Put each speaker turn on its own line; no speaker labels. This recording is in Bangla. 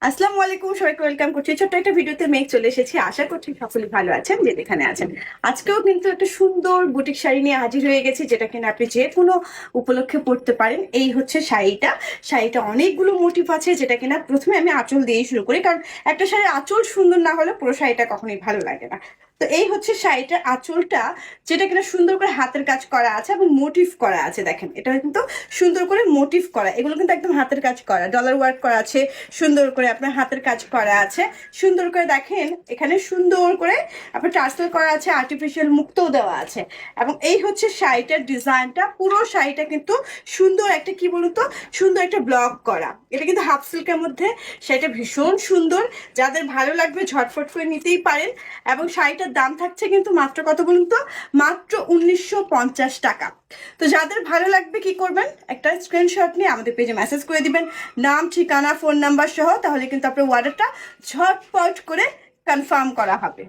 আসসালামু আলাইকুম, সবাইকে ওয়েলকাম করছি ছোট্ট একটা ভিডিওতে। মেঘ চলে এসেছি, আশা করছি সকলে ভালো আছেন যে যেখানে আছেন। আজকেও কিন্তু একটা সুন্দর বুটিক শাড়ি নিয়ে হাজির হয়ে গেছি, যেটা কিনা আপনি যে কোনো উপলক্ষে পরতে পারেন। এই হচ্ছে শাড়িটা অনেকগুলো মোটিভ আছে, যেটা কিনা প্রথমে আমি আঁচল দিয়েই শুরু করি, কারণ একটা শাড়ির আঁচল সুন্দর না হলে পুরো শাড়িটা কখনোই ভালো লাগে না। তো এই হচ্ছে শাড়িটার আঁচলটা, যেটা কিনা সুন্দর করে হাতের কাজ করা আছে এবং মোটিভ করা আছে। দেখেন, এটা কিন্তু সুন্দর করে মোটিভ করা, এগুলো কিন্তু একদম হাতের কাজ করা, ডলার ওয়ার্ক করা আছে, সুন্দর করে আপনার হাতের কাজ করা আছে। সুন্দর করে দেখেন, এখানে সুন্দর করে আপনার টার্সেল করা আছে, আর্টিফিশিয়াল মুক্তও দেওয়া আছে। এবং এই হচ্ছে শাড়িটার ডিজাইনটা, পুরো শাড়িটা কিন্তু সুন্দর একটা কি বলুন তো, সুন্দর একটা ব্লক করা। এটা কিন্তু হাফ সিল্কের মধ্যে, শাড়িটা ভীষণ সুন্দর। যাদের ভালো লাগবে ঝটফট করে নিতেই পারেন। এবং শাড়িটার দাম থাকছে কিন্তু মাত্র কত বলুন তো, মাত্র 1950 টাকা। তো যাদের ভালো লাগবে কি করবেন, একটা স্ক্রিনশট নিয়ে আমাদের পেজে মেসেজ করে দিবেন, নাম, ঠিকানা, ফোন নাম্বার সহ। তাহলে কিন্তু আপনার অর্ডারটা ঝটপট করে কনফার্ম করা হবে।